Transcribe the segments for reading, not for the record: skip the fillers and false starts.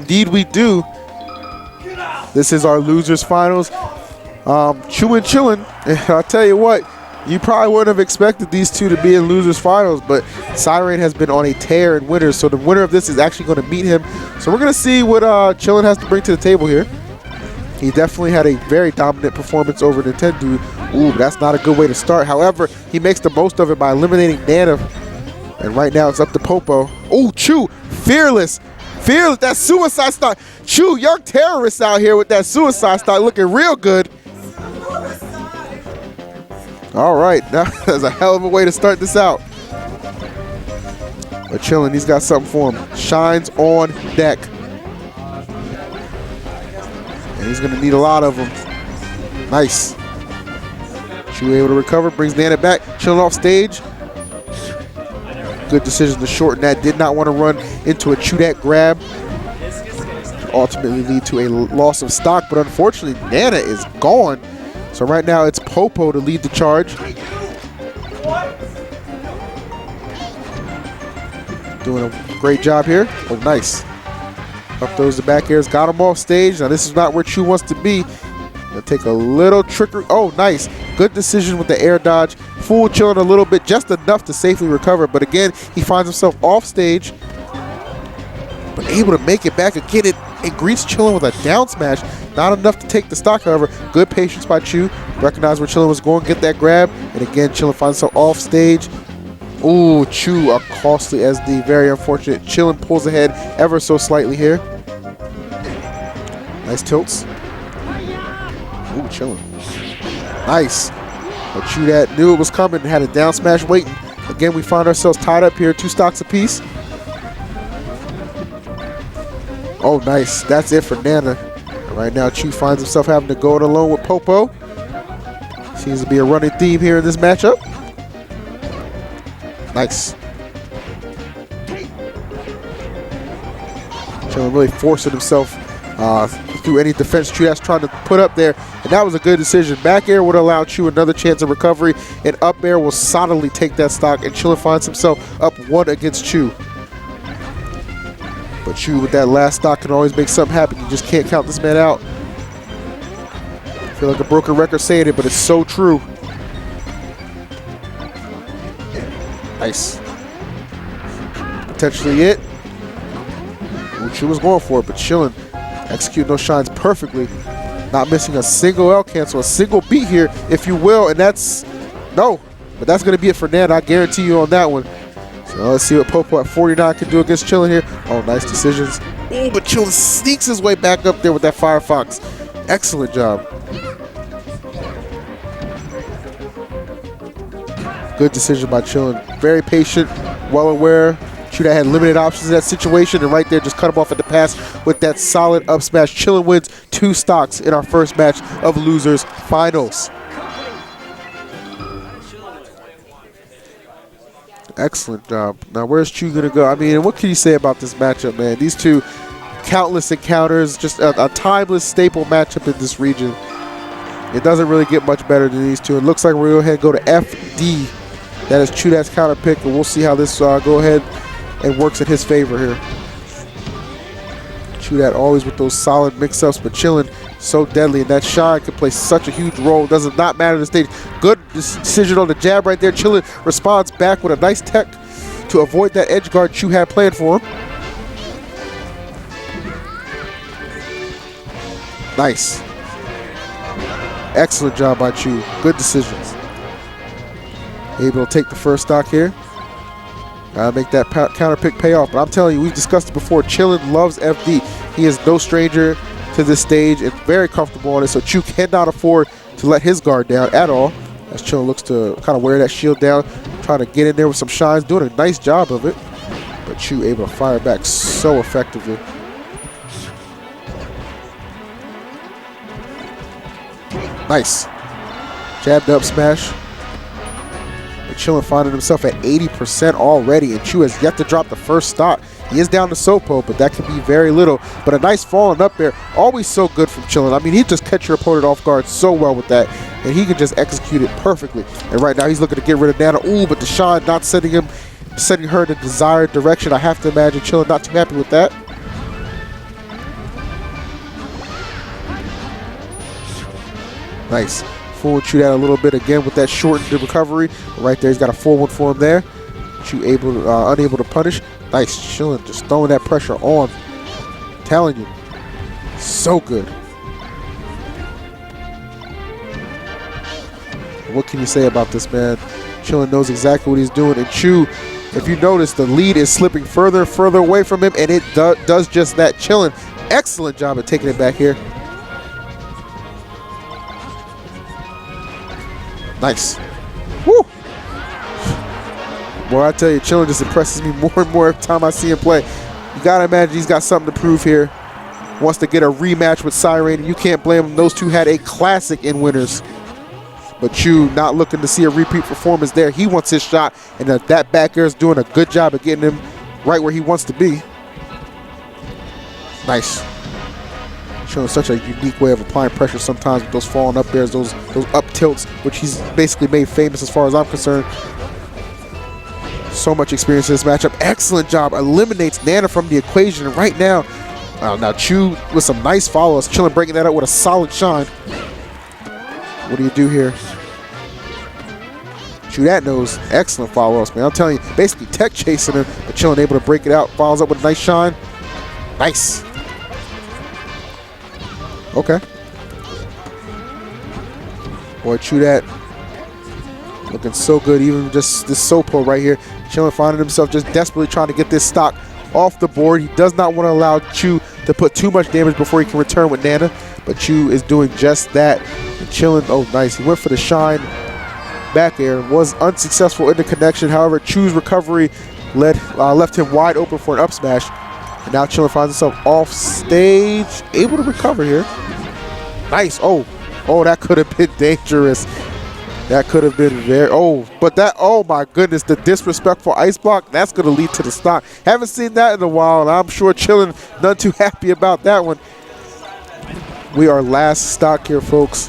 Indeed we do. This is our losers finals. Chu and Chillin, and I'll tell you what, you probably wouldn't have expected these two to be in losers finals, but Siren has been on a tear in winners, so the winner of this is actually going to meet him. So we're going to see what Chillin has to bring to the table here. He definitely had a very dominant performance over Nintendo. Ooh, but that's not a good way to start. However, he makes the most of it by eliminating Nana. And right now it's up to Popo. Oh, Chu, fearless. Fearless, that suicide stock. Chu, young terrorist out here with that suicide stock looking real good. All right, now that's a hell of a way to start this out. But Chillin, he's got something for him. Shines on deck. And he's gonna need a lot of them. Nice. Chu able to recover, brings Nana back. Chillin off stage. Good decision to shorten that. Did not want to run into a Chudat grab. Ultimately lead to a loss of stock, but unfortunately Nana is gone. So right now it's Popo to lead the charge. Doing a great job here. Oh, nice. Up those the back airs, got him off stage. Now this is not where Chu wants to be. Gonna take a little trickery. Oh, nice. Good decision with the air dodge. Fool Chillin a little bit, just enough to safely recover. But again, he finds himself off stage, but able to make it back again. It greets Chillin with a down smash. Not enough to take the stock, however. Good patience by Chu. Recognized where Chillin was going, get that grab. And again, Chillin finds himself off stage. Ooh, Chu, a costly SD. Very unfortunate. Chillin pulls ahead ever so slightly here. Nice tilts. Ooh, Chillin. Nice. But Chudat knew it was coming and had a down smash waiting. Again, we find ourselves tied up here, 2 stocks apiece. Oh, nice. That's it for Nana. Right now, Chu finds himself having to go it alone with Popo. Seems to be a running theme here in this matchup. Nice. Chillin really forcing himself through any defense Chudat's trying to put up there, and that was a good decision. Back air would allow Chu another chance of recovery, and up air will solidly take that stock, and Chillin finds himself up 1 against Chu. But Chu with that last stock can always make something happen. You just can't count this man out. I feel like a broken record saying it, but it's so true. Nice. Potentially it. Ooh, Chu was going for it, but Chillin executing those shines perfectly. Not missing a single L cancel, a single beat here, if you will, and that's, no. But that's going to be it for Nana, I guarantee you on that one. So let's see what Popo at 49 can do against Chillin here. Oh, nice decisions. Ooh, but Chillin sneaks his way back up there with that Firefox. Excellent job. Good decision by Chillin. Very patient, well aware. Chudat had limited options in that situation, and right there just cut him off at the pass with that solid up smash. Chillin wins 2 stocks in our first match of losers finals. Excellent job. Now, where's Chu going to go? I mean, what can you say about this matchup, man? These two countless encounters, just a timeless staple matchup in this region. It doesn't really get much better than these two. It looks like we're going to go ahead and go to FD. That is Chudat's counter pick, and we'll see how this go ahead and works in his favor here. Chudat always with those solid mix-ups, but Chillin so deadly, and that shine can play such a huge role. Does not matter the stage. Good decision on the jab right there. Chillin responds back with a nice tech to avoid that edge guard Chu had planned for him. Nice. Excellent job by Chu. Good decisions. Able to take the first stock here. Gotta make that counter pick pay off. But I'm telling you, we've discussed it before. Chillin loves FD. He is no stranger to this stage and very comfortable on it. So Chu cannot afford to let his guard down at all. As Chillin looks to kind of wear that shield down, trying to get in there with some shines, doing a nice job of it. But Chu able to fire back so effectively. Nice. Jabbed up smash. But Chillin finding himself at 80% already, and Chu has yet to drop the first stock. He is down to Sopo, but that can be very little. But a nice falling up there, always so good from Chillin. I mean, he just catch your opponent off guard so well with that, and he can just execute it perfectly. And right now, he's looking to get rid of Nana. Ooh, but the shine not sending her in the desired direction. I have to imagine Chillin not too happy with that. Nice. Fooled Chudat a little bit again with that shortened recovery. Right there, he's got a 4-1 for him there. Chu unable to punish. Nice, Chillin, just throwing that pressure on. Telling you, so good. What can you say about this, man? Chillin knows exactly what he's doing. And Chu, if you notice, the lead is slipping further and further away from him, and it does just that. Chillin, excellent job at taking it back here. Nice. Woo! Boy, I tell you, Chillin just impresses me more and more every time I see him play. You gotta imagine he's got something to prove here. Wants to get a rematch with Siren, and you can't blame him. Those two had a classic in winners. But Chu not looking to see a repeat performance there. He wants his shot, and that back air is doing a good job of getting him right where he wants to be. Nice. Showing such a unique way of applying pressure sometimes with those falling up airs, those up tilts, which he's basically made famous as far as I'm concerned. So much experience in this matchup. Excellent job. Eliminates Nana from the equation right now. Now Chu with some nice follow-ups. Chillin breaking that up with a solid shine. What do you do here? Chudat knows. Excellent follow-ups, man. I'm telling you, basically tech chasing him, but Chillin able to break it out. Follows up with a nice shine. Nice. Okay. Boy, Chudat looking so good. Even just this Sopo right here. Chillin finding himself just desperately trying to get this stock off the board. He does not want to allow Chu to put too much damage before he can return with Nana. But Chu is doing just that. And Chillin, oh nice. He went for the shine back air. Was unsuccessful in the connection. However, Chu's recovery left him wide open for an up smash. And now Chillin finds himself off stage. Able to recover here. Nice. Oh, that could have been dangerous. That could have been very, but that, oh my goodness, the disrespectful ice block, that's going to lead to the stock. Haven't seen that in a while, and I'm sure Chillin none too happy about that one. We are last stock here, folks.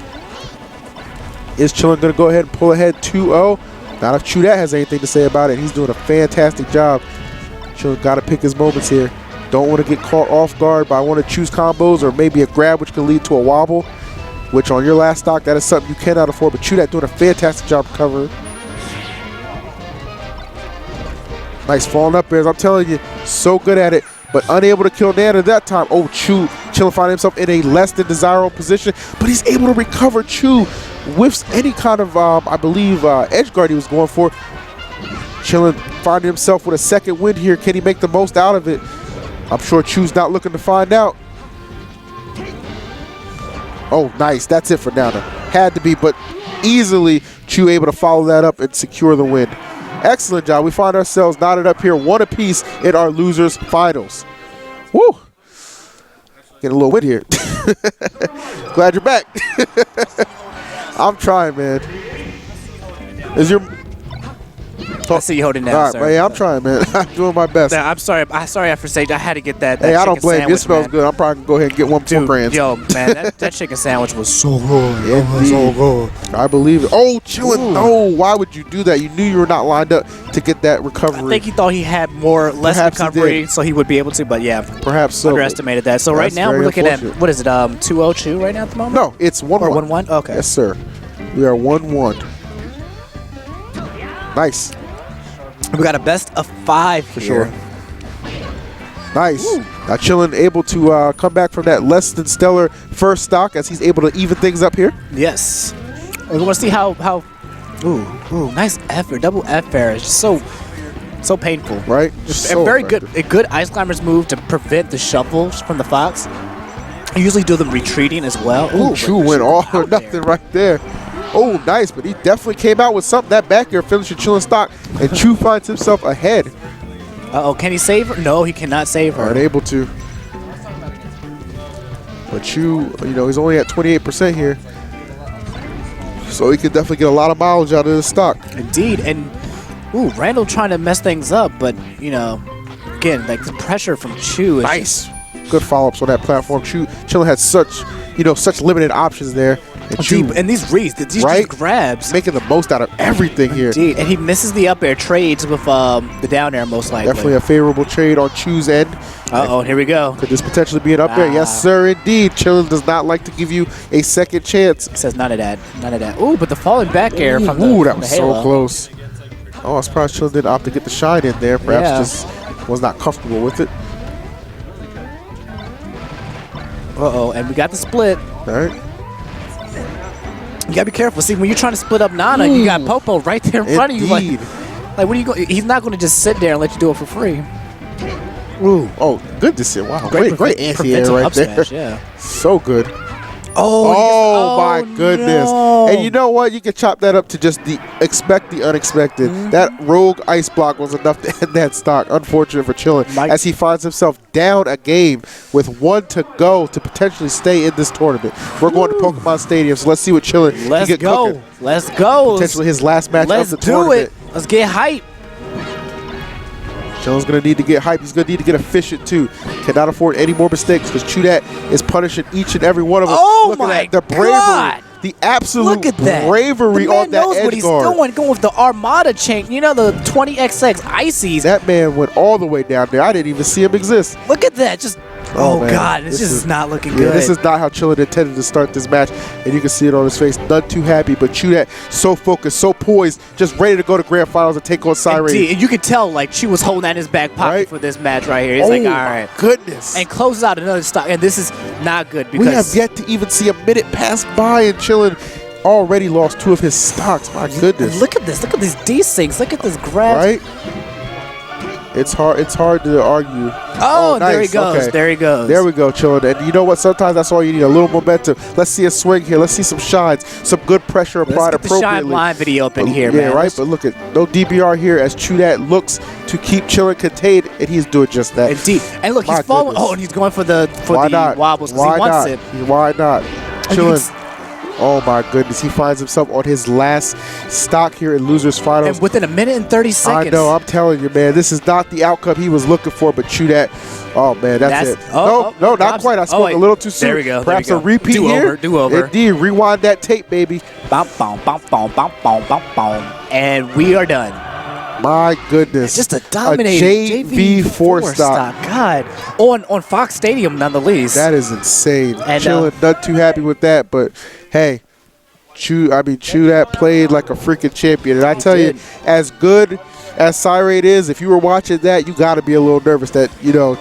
Is Chillin going to go ahead and pull ahead 2-0? Not if Chudat has anything to say about it. He's doing a fantastic job. Chillin got to pick his moments here. Don't want to get caught off guard by one of Chu's combos or maybe a grab, which could lead to a wobble. Which on your last stock, that is something you cannot afford. But Chudat doing a fantastic job covering. Nice falling up airs. I'm telling you, so good at it. But unable to kill Nana that time. Oh, Chillin finding himself in a less than desirable position. But he's able to recover. Chu whiffs any kind of, I believe, edge guard he was going for. Chillin finding himself with a second win here. Can he make the most out of it? I'm sure Chu's not looking to find out. Oh, nice. That's it for Nana. Had to be, but easily Chu able to follow that up and secure the win. Excellent job. We find ourselves knotted up here, one apiece in our losers finals. Woo! Getting a little win here. Glad you're back. I'm trying, man. Is your... I see you holding down, all right, sir. man, yeah, I'm trying, man. I'm doing my best. I'm sorry after stage. I had to get that. Hey, I don't blame you. It smells man. good. I'm probably going to go ahead and get one more grand. Yo, man, that chicken sandwich was so good. Yeah, so good. I believe it. Oh, Chillin. No, why would you do that? You knew you were not lined up to get that recovery. I think he thought he had less recovery, so he would be able to, but yeah. Perhaps so. Underestimated that. So right now we're looking at, what is it, 2-0 Chu right now at the moment? No, it's 1-1. Or 1-1? Okay. Yes, sir. We are 1-1. Nice. We got a best of 5 for sure. Nice. Now Chillin able to come back from that less than stellar first stock as he's able to even things up here. Yes. We want to see how nice F air, double F air. It's just so painful. Right? Just so very good. A good Ice Climber's move to prevent the shuffles from the Fox. I usually do them retreating as well. Ooh, Chu went all or nothing right there. Oh, nice, but he definitely came out with something. That back air finishing Chillin stock, and Chu finds himself ahead. Uh-oh, can he save her? No, he cannot save her. Unable to. But Chu, he's only at 28% here. So he could definitely get a lot of mileage out of this stock. Indeed, and Randall trying to mess things up, but, again, like the pressure from Chu is nice. Good follow-ups on that platform. Chillin had such limited options there. And these reads, these just grabs. Making the most out of everything here. Indeed. And he misses the up air, trades with the down air most likely. Definitely a favorable trade on Chu's end. Uh-oh, here we go. Could this potentially be an up air? Yes, sir, indeed. Chillin does not like to give you a second chance. He says none of that. None of that. Ooh, but the falling back air from the that was so close. Oh, I'm surprised Chillin didn't opt to get the shine in there. Perhaps just was not comfortable with it. Uh-oh, and we got the split. All right. You gotta be careful. See, when you're trying to split up Nana, you got Popo right there in front of you. Like what are you going? He's not going to just sit there and let you do it for free. Ooh, oh, good to see. Wow, great anti-air right there. Smash, yeah. So good. Oh my goodness. No. And you know what? You can chop that up to just expect the unexpected. That rogue ice block was enough to end that stock. Unfortunate for Chillin as he finds himself down a game with 1 to go to potentially stay in this tournament. We're going to Pokemon Stadium, so let's see what Chillin can get cooking. Let's go. Potentially his last match of the tournament. Let's get hype. Chillin's going to need to get hype. He's going to need to get efficient, too. Cannot afford any more mistakes because Chudat is punishing each and every one of them. Oh, Look my at that. The bravery. God. The absolute bravery on that knows edge what he's guard. Going with the Armada chain. You know, the 20XX Ices. That man went all the way down there. I didn't even see him exist. Look at that. Just oh man. God, this is not looking good. This is not how Chillin intended to start this match, and you can see it on his face. None too happy, but Chudat so focused, so poised, just ready to go to grand finals and take on Siren. And you could tell, like, Chu was holding that in his back pocket for this match right here. He's like, all right, goodness, and closes out another stock, and this is not good because we have yet to even see a minute pass by, and Chillin already lost 2 of his stocks. My goodness, and look at this. Look at these desyncs. Look at this grab. Right. It's hard to argue. Oh, nice. There he goes. Okay. There he goes. There we go, Chillin. And you know what? Sometimes that's all you need, a little momentum. Let's see a swing here. Let's see some shines, some good pressure applied appropriately. Let's get the shine line video up in here, man. Yeah, right? But look at no DBR here as Chudat looks to keep Chillin contained, and he's doing just that. Indeed. And look, he's falling. Oh, and he's going for the wobbles because he wants it. Why not? Chillin. Oh my goodness, he finds himself on his last stock here in Losers Finals. And within a minute and 30 seconds. I know, I'm telling you, man, this is not the outcome he was looking for, but Chudat, oh man, that's it. No, not quite. I spoke a little too soon. There we go. Perhaps a repeat here. Do over. Indeed, rewind that tape, baby. And we are done. My goodness. Just a dominating JV4 stock. God. On Fox Stadium, nonetheless. That is insane. And Chillin, not too happy with that, but hey, Chudat played like a freaking champion. And I tell you, as good as Siren is, if you were watching that, you got to be a little nervous that, you know,